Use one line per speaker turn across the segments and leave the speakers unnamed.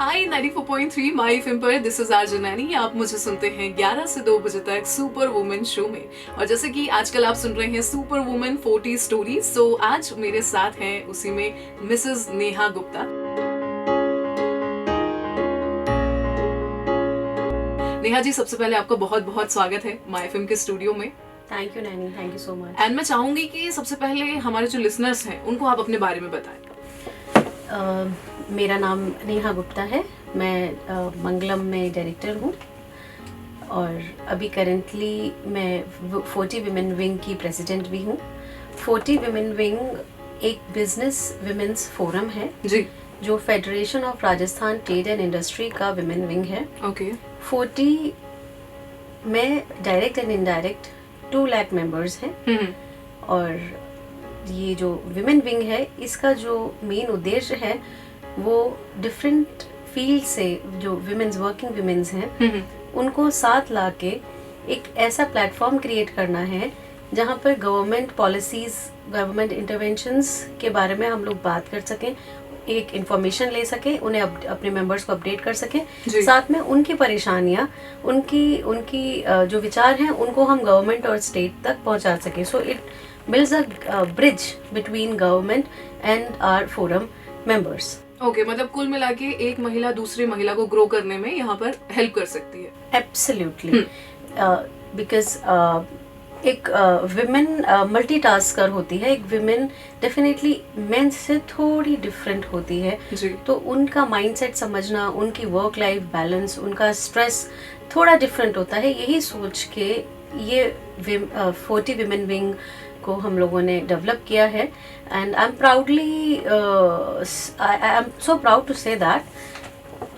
हाय 94.3 माई FM पर this is RJ Naini. आप मुझे सुनते हैं 11 से 2 बजे तक सुपर वुमेन शो में। और जैसे कि आजकल आप सुन रहे हैं सुपर वुमेन 40 स्टोरी, सो आज मेरे साथ हैं उसी में मिसेस नेहा गुप्ता। नेहा जी, सबसे पहले आपका बहुत बहुत स्वागत है माई एफएम के स्टूडियो में।
Thank you Naini, thank you so much.
And मैं चाहूंगी कि सबसे पहले हमारे जो लिसनर्स हैं उनको आप अपने बारे में बताएं।
मेरा नाम नेहा गुप्ता है। मैं मंगलम में डायरेक्टर हूँ और अभी करेंटली मैं 40 विमेन विंग की प्रेसिडेंट भी हूँ। 40 विमेन विंग एक बिजनेस विमेंस फोरम है
जी,
जो federation of Rajasthan trade and industry का विमेन विंग है।
ओके
40 में direct and indirect 2 lakh members हैं। और ये जो विमेन विंग है इसका जो मेन उद्देश्य है वो डिफरेंट फील्ड से जो विमेन्स वर्किंग विमेन्स हैं उनको साथ ला के एक ऐसा प्लेटफॉर्म क्रिएट करना है जहाँ पर गवर्नमेंट पॉलिसीज, गवर्नमेंट इंटरवेंशंस के बारे में हम लोग बात कर सकें, एक इंफॉर्मेशन ले सके, उन्हें अपने मेंबर्स को अपडेट कर सके, साथ में उनकी परेशानियाँ, उनकी जो विचार हैं उनको हम गवर्नमेंट और स्टेट तक पहुँचा सके। So it builds a bridge between government and our forum members.
Okay मतलब कुल मिला के एक महिला दूसरी महिला को ग्रो करने में यहाँ पर हेल्प कर सकती है।
Absolutely. Because एक विमेन मल्टीटास्कर होती है, एक विमेन डेफिनेटली मेन से थोड़ी डिफरेंट होती है
जी।
तो उनका माइंडसेट समझना, उनकी वर्क लाइफ बैलेंस, उनका स्ट्रेस थोड़ा डिफरेंट होता है। यही सोच के ये 40 विमेन विंग को हम लोगों ने डेवलप किया है and I am so proud to say that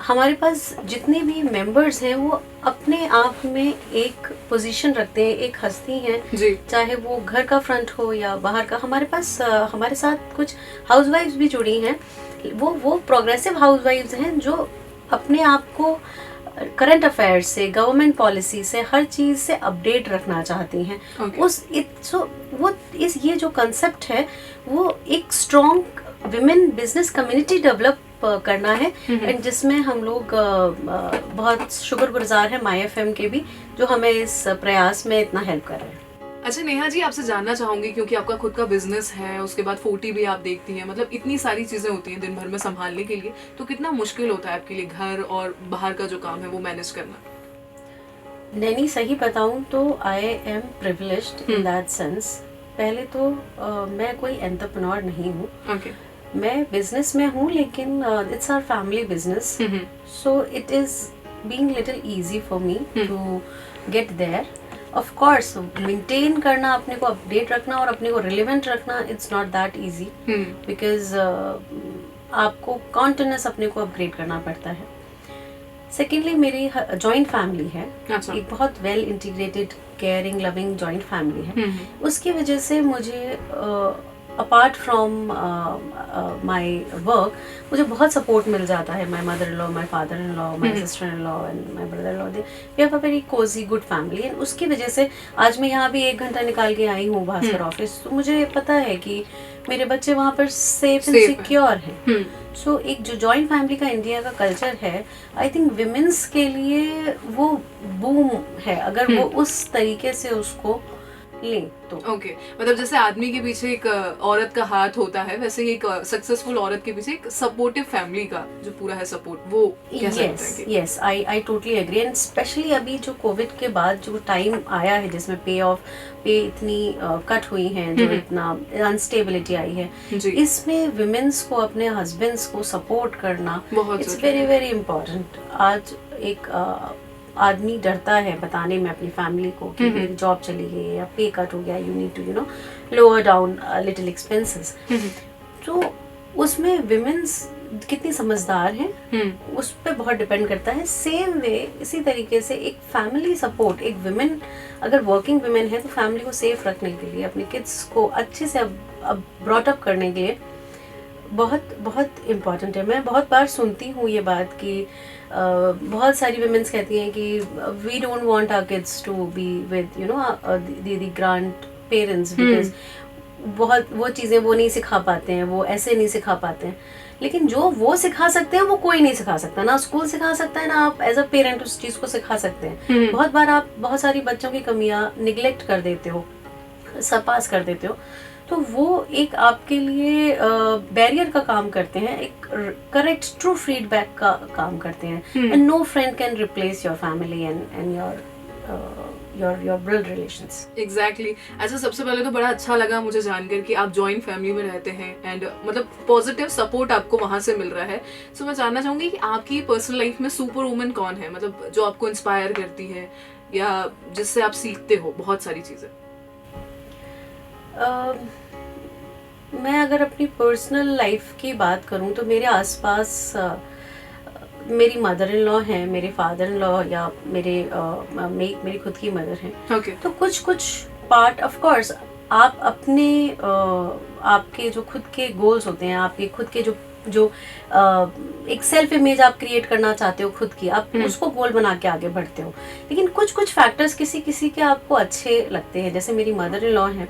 हमारे पास जितने भी मेंबर्स हैं वो अपने आप में एक पोजीशन रखते हैं, एक हस्ती हैं
जी।
चाहे वो घर का फ्रंट हो या बाहर का। हमारे पास हमारे साथ कुछ हाउसवाइफ्स भी जुड़ी हैं। वो प्रोग्रेसिव हाउसवाइफ्स हैं जो अपने आप को करंट अफेयर से, गवर्नमेंट पॉलिसी से, हर चीज़ से अपडेट रखना चाहती हैं। ये जो कंसेप्ट है वो एक strong women business community develop करना है एंड जिसमें हम लोग बहुत शुक्रगुजार हैं माई एफएम के भी जो हमें इस प्रयास में इतना हेल्प कर रहे हैं।
अच्छा नेहा जी, आपसे जानना चाहूंगी क्योंकि आपका खुद का बिजनेस है, उसके बाद 40 भी आप देखती हैं, मतलब इतनी सारी चीजें होती हैं दिन भर में संभालने के लिए, तो कितना मुश्किल होता है आपके लिए घर और बाहर का जो काम है वो मैनेज करना?
नैनी सही बताऊं तो I am privileged in that sense. पहले तो मैं कोई एंटरप्रेन्योर नहीं हूँ।
okay.
मैं बिजनेस में हूँ लेकिन it's our family business, so it is being little easy for me to get there. Of course maintain करना, अपने को अपडेट रखना और अपने को रिलेवेंट रखना, it's not that easy because आपको कॉन्टिन्यूस अपने को अपग्रेड करना पड़ता है। सेकेंडली मेरी जॉइंट फैमिली है, एक बहुत well integrated, caring, loving joint family है। उसकी वजह से मुझे अपार्ट फ्रॉम माई वर्क मुझे बहुत सपोर्ट मिल जाता है। My mother in law, my father in law, my sister in law and my brother in law, we have a very cozy good family. And उसकी वजह से आज मैं यहाँ भी 1 घंटा निकाल के आई हूँ भास्कर ऑफिस, तो मुझे पता है कि मेरे बच्चे वहाँ पर सेफ एंड सिक्योर हैं। सो एक जो जॉइंट फैमिली का इंडिया का कल्चर है, आई थिंक विमेंस के लिए वो बूम है अगर वो उस तरीके से उसको ले तो।
ओके मतलब जैसे आदमी के पीछे एक औरत का हाथ होता है, वैसे ही एक सक्सेसफुल औरत के पीछे एक सपोर्टिव फैमिली का जो पूरा है सपोर्ट, वो
yes I totally agree. And specially अभी जो कोविड के बाद जो टाइम आया है जिसमें पे इतनी कट हुई है, जो इतना अनस्टेबिलिटी आई है, इसमें विमेन्स को अपने हस्बैंड्स को सपोर्ट करना इट्स वेरी वेरी इम्पोर्टेंट। आज एक आदमी डरता है बताने में अपनी फैमिली को कि मेरी जॉब चली गई या पे कट हो गया, you need to lower down little expenses. तो उसमें विमेन्स कितनी समझदार हैं उस पर बहुत डिपेंड करता है। सेम वे इसी तरीके से एक फैमिली सपोर्ट, एक विमेन अगर वर्किंग विमेन है तो फैमिली को सेफ रखने के लिए, अपने किड्स को अच्छे से अब ब्रॉट अप करने के लिए बहुत बहुत इम्पॉर्टेंट है। मैं बहुत बार सुनती हूँ ये बात कि बहुत सारी विमेन्स कहती हैं कि we don't want our kids to be with the grandparents because बहुत वो चीज़ें वो नहीं सिखा पाते हैं, वो ऐसे नहीं सिखा पाते हैं। लेकिन जो वो सिखा सकते हैं वो कोई नहीं सिखा सकता, ना स्कूल सिखा सकता है, ना आप एज अ पेरेंट उस चीज को सिखा सकते हैं। बहुत बार आप बहुत सारी बच्चों की कमियां निगलेक्ट कर देते हो, सरपास कर देते हो, तो वो एक आपके लिए बैरियर का काम करते हैं, एक करेक्ट ट्रू फीडबैक का काम करते हैं। And no friend can replace your family and your blood relations.
Exactly. अच्छा, सबसे पहले तो बड़ा अच्छा लगा मुझे जानकर कि आप जॉइंट फैमिली में रहते हैं एंड मतलब पॉजिटिव सपोर्ट आपको वहां से मिल रहा है। सो मैं जानना चाहूंगी कि आपकी पर्सनल लाइफ में सुपर वुमन कौन है, मतलब जो आपको इंस्पायर करती है या जिससे आप सीखते हो बहुत सारी चीजें।
मैं अगर अपनी पर्सनल लाइफ की बात करूं तो मेरे आसपास मेरी मदर इन लॉ हैं, मेरे फादर इन लॉ, या मेरी खुद की मदर हैं।
Okay.
तो कुछ पार्ट ऑफ कोर्स आप अपने आपके जो खुद के गोल्स होते हैं, आपके खुद के जो एक सेल्फ इमेज आप क्रिएट करना चाहते हो खुद की, आप उसको गोल बना के आगे बढ़ते हो। लेकिन कुछ फैक्टर्स किसी के आपको अच्छे लगते हैं। जैसे मेरी मदर इन लॉ हैं,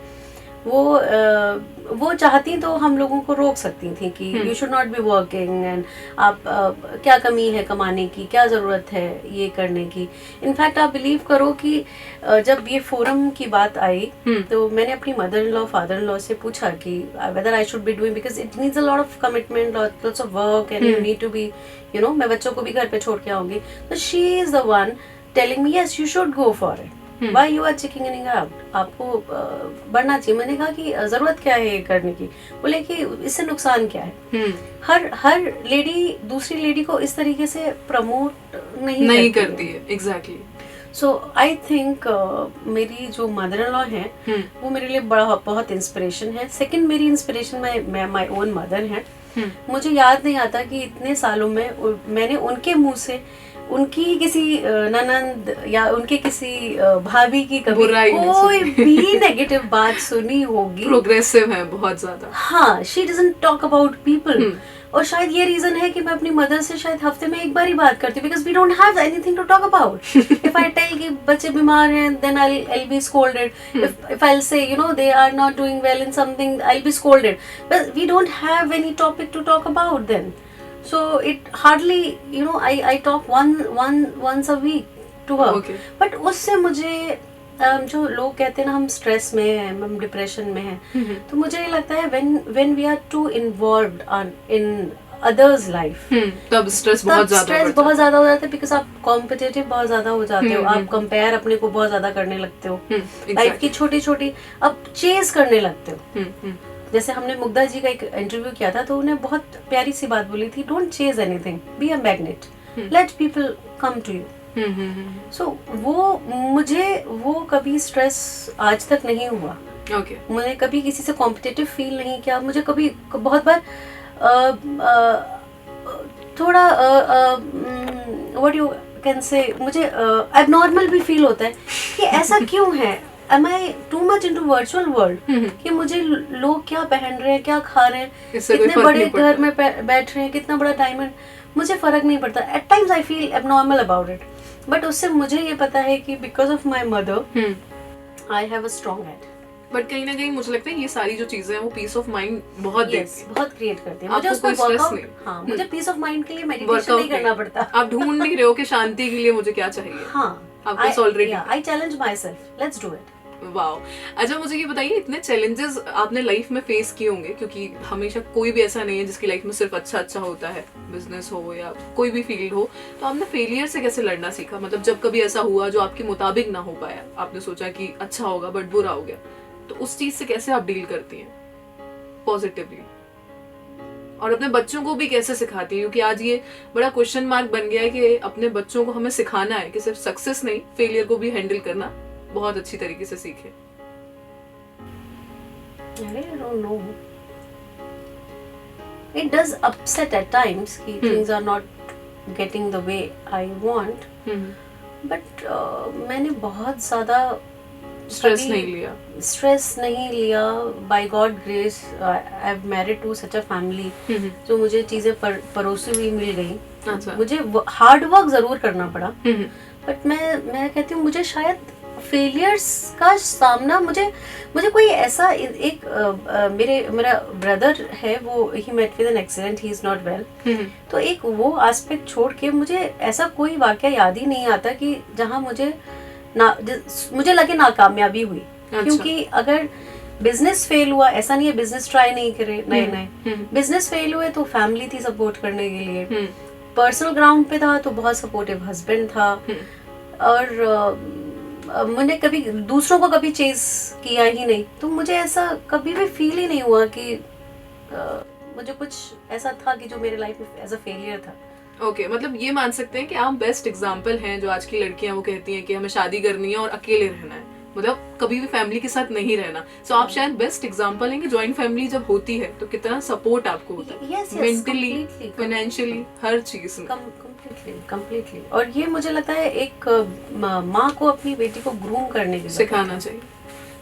वो चाहती तो हम लोगों को रोक सकती थी कि you should not be working, and आप क्या कमी है कमाने की, क्या ज़रूरत है ये करने की। इनफैक्ट आप बिलीव करो कि जब ये फोरम की बात आई तो मैंने अपनी mother in law father in law से पूछा कि whether I should be doing, because it needs a lot of commitment, lots of work, and you need to be मैं बच्चों को भी घर पे छोड़ के आऊंगी। तो she is the one telling me yes you should go for it, Why you are chickening out? आपको बढ़ना चाहिए। मैंने कहा कि जरूरत क्या है ये करने की? बोले कि इससे नुकसान क्या है। हर लेडी दूसरी लेडी को इस तरीके से प्रमोट नहीं
करती है। एग्जैक्टली।
सो आई थिंक मेरी जो मदर इन लॉ है वो मेरे लिए बहुत इंस्पिरेशन है। सेकंड मेरी इंस्पिरेशन माई ओन मदर है। मुझे याद नहीं आता कि इतने सालों में मैंने उनके मुंह से उनकी किसी ननंद या उनके किसी भाभी की कभी कोई भी नेगेटिव बात सुनी होगी।
प्रोग्रेसिव है बहुत ज्यादा।
हाँ, she doesn't talk about people. और शायद ये रीजन है कि मैं अपनी मदर से शायद हफ्ते में एक बार ही बात करती हूँ, because we don't have anything to talk about. If I tell कि बच्चे बीमार हैं, then I be scolded. If I say they are not doing well in something, I be scolded. But we don't have any topic to talk about then. So it hardly, I talk once a week to her.
Okay.
But उससे मुझे जो लोग कहते हैं ना हम stress में हैं, हम डिप्रेशन में हैं, तो मुझे ये लगता है when we are too involved in others life,
तब स्ट्रेस बहुत ज्यादा
हो जाता है, बिकॉज आप कॉम्पिटिटिव बहुत ज्यादा हो जाते हो, आप कंपेयर अपने को बहुत ज्यादा करने लगते हो, लाइफ की छोटी आप चेज करने लगते हो। जैसे हमने मुग्धा जी का एक इंटरव्यू किया था तो उन्हें बहुत प्यारी सी बात बोली थी, don't chase anything, be a magnet, let people come to you. So मुझे वो कभी स्ट्रेस आज तक नहीं हुआ। मुझे कभी किसी से कॉम्पिटिटिव फील नहीं किया। मुझे कभी बहुत बार थोड़ा व्हाट यू कैन से मुझे एबनॉर्मल भी फील होता है कि ऐसा क्यों है। Am I too much into virtual world? कि मुझे लोग क्या पहन रहे हैं, क्या खा रहे हैं, कितने बड़े घर में बैठ रहे हैं, कितना बड़ा डायमंड, मुझे फर्क नहीं पड़ता। At times I feel abnormal about it, but उससे मुझे ये पता है कि because of my mother, I have a strong head.
But कहीं ना कहीं मुझे लगता है ये सारी जो चीजें हैं वो पीस ऑफ माइंड बहुत
बहुत क्रिएट करती है। मुझे उसको वर्कआउट, हाँ, मुझे पीस ऑफ माइंड के लिए मेडिटेशन नहीं करना पड़ता।
आप ढूंढ नहीं रहे हो कि शांति के लिए मुझे क्या चाहिए।
हाँ,
आपको already
I challenge myself, let's do it.
Wow. अच्छा, मुझे ये बताइए, इतने चैलेंजेस आपने लाइफ में फेस किए होंगे, क्योंकि हमेशा कोई भी ऐसा नहीं है जिसकी लाइफ में सिर्फ अच्छा होता है, बिजनेस हो या कोई भी फील्ड हो। तो आपने फेलियर से कैसे लड़ना सीखा? मतलब जब कभी ऐसा हुआ जो आपके मुताबिक ना हो पाया, आपने सोचा कि अच्छा होगा बट बुरा हो गया, तो उस चीज से कैसे आप डील करती हैं पॉजिटिवली, और अपने बच्चों को भी कैसे सिखाती है? क्योंकि आज ये बड़ा क्वेश्चन मार्क बन गया है कि अपने बच्चों को हमें सिखाना है कि सिर्फ सक्सेस नहीं, फेलियर को भी हैंडल करना बहुत अच्छी तरीके से सीखे।
I don't know. It does upset at times कि things are not getting the way I want. But मैंने बहुत ज़्यादा
स्ट्रेस नहीं लिया। By God grace, I've married to such a family जो मुझे चीजें परोसी हुई मिल गई। मुझे हार्ड वर्क जरूर करना पड़ा, बट मैं कहती हूँ मुझे शायद
फेलियर्स का सामना मुझे कोई ऐसा मेरा ब्रदर है, वो he met with an accident, he is not well, तो एक वो एस्पेक्ट छोड़ के मुझे ऐसा कोई वाकया याद ही नहीं आता कि जहाँ मुझे लगे नाकामयाबी हुई। क्योंकि अगर बिजनेस फेल हुआ, ऐसा नहीं है बिजनेस ट्राई नहीं करे, नए बिजनेस फेल हुए तो फैमिली थी सपोर्ट करने के लिए, पर्सनल ग्राउंड पे था तो बहुत सपोर्टिव हस्बैंड था, और मैंने कभी दूसरों को कभी चेज किया ही नहीं, तो मुझे ऐसा कभी भी फील ही नहीं हुआ कि मुझे कुछ ऐसा था कि जो मेरे लाइफ में एज अ फेलियर था।
ओके, मतलब ये मान सकते हैं कि आप बेस्ट एग्जाम्पल हैं। जो आज की लड़कियां वो कहती हैं कि हमें शादी करनी है और अकेले रहना है, मतलब कभी भी फैमिली के साथ नहीं रहना। सो आप शायद बेस्ट एग्जांपल हैं कि जॉइंट फैमिली जब होती है तो कितना सपोर्ट आपको होता है, मेंटली, फाइनेंशियली, हर चीज में।
कंप्लीटली। और ये मुझे लगता है एक माँ को अपनी बेटी को ग्रूम करने की
सिखाना चाहिए।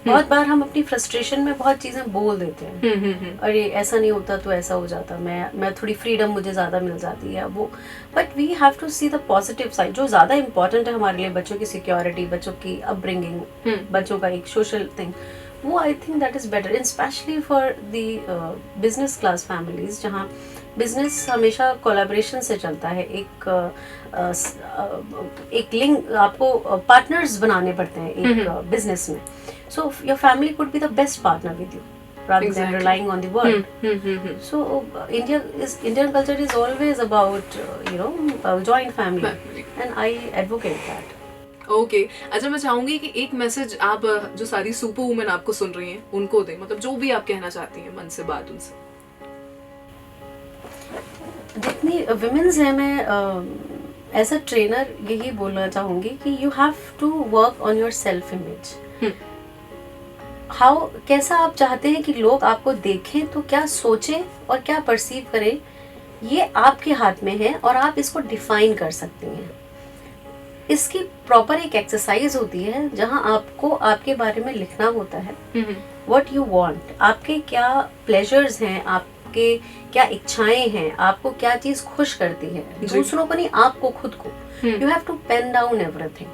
बहुत बार हम अपनी फ्रस्ट्रेशन में बहुत चीजें बोल देते हैं, अरे ऐसा नहीं होता तो ऐसा हो जाता, मैं थोड़ी फ्रीडम मुझे ज्यादा मिल जाती है वो, but we have to see the positive side. जो ज्यादा इंपॉर्टेंट है हमारे लिए, बच्चों की सिक्योरिटी, बच्चों की अपब्रिंगिंग, बच्चों का एक सोशल थिंग, वो I think that is better, specially for the business class families, जहाँ बिजनेस हमेशा कोलैबोरेशन से चलता है। एक लिंक, आपको पार्टनर्स बनाने पड़ते हैं एक बिजनेस में। So your family could be the best partner with you rather than relying on the world. So Indian culture is always about joint family, and I advocate that.
Okay, अच्छा मैं चाहूंगी कि एक मैसेज आप जो सारी super women आपको सुन रही हैं उनको दें, मतलब जो भी आप कहना चाहती हैं मन से बात उनसे।
जितनी विमेन्स हैं, मैं एज अ ट्रेनर यही बोलना चाहूंगी कि you have to work on your self image. कैसा आप चाहते हैं कि लोग आपको देखें, तो क्या सोचें और क्या परसीव करें, ये आपके हाथ में है और आप इसको डिफाइन कर सकती हैं। इसकी प्रॉपर एक एक्सरसाइज होती है जहां आपको आपके बारे में लिखना होता है, व्हाट यू वांट, आपके क्या प्लेजर्स हैं, आपके क्या इच्छाएं हैं, आपको क्या चीज खुश करती है, दूसरों को नहीं, आपको खुद को। You have to pen down everything.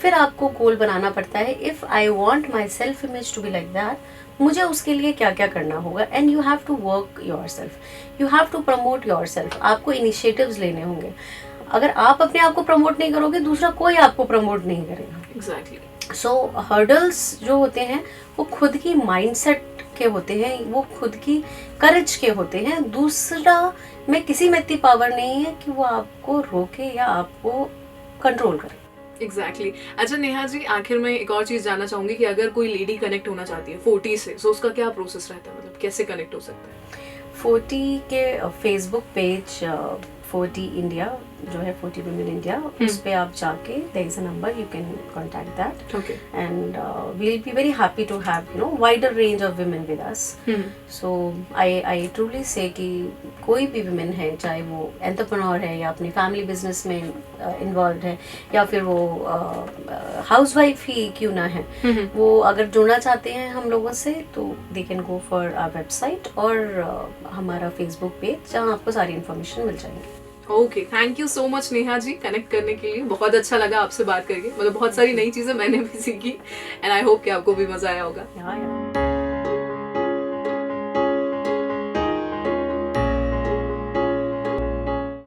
फिर आपको गोल बनाना पड़ता है, if I want my self image to be like that, मुझे उसके लिए क्या क्या करना होगा, and you have to work your self, you have to promote your self. आपको इनिशिएटिव्स लेने होंगे। अगर आप अपने आप को प्रमोट नहीं करोगे, दूसरा कोई आपको प्रमोट नहीं करेगा।
एग्जैक्टली।
सो हर्डल्स जो होते हैं वो खुद की माइंडसेट के होते हैं, वो खुद की करेज के होते हैं। दूसरा में किसी में इतनी पावर नहीं है कि वो आपको रोके या आपको कंट्रोल करे।
एग्जैक्टली। अच्छा नेहा जी, आखिर में एक और चीज जानना चाहूंगी कि अगर कोई लेडी कनेक्ट होना चाहती है 40 से, तो उसका क्या प्रोसेस रहता है, मतलब कैसे कनेक्ट हो सकता है?
40 के फेसबुक पेज 40 इंडिया जो है, 40 Women India, उस पे आप जाके there is a number, you can contact that.
Okay.
And we'll be very happy to have wider range of women with us. So I truly say कि कोई भी women है, चाहे वो entrepreneur है या अपनी family business में involved है या फिर वो housewife ही क्यों ना है, वो अगर जुड़ना चाहते हैं हम लोगों से तो they can go for our website और हमारा Facebook page, जहाँ आपको सारी information मिल जाएगी।
Okay, thank you so much Neha ji connect करने के लिए। बहुत अच्छा लगा आपसे बात करके, मतलब बहुत सारी नई चीजें मैंने भी सीखी, एंड आई होप कि आपको भी मजा आया होगा।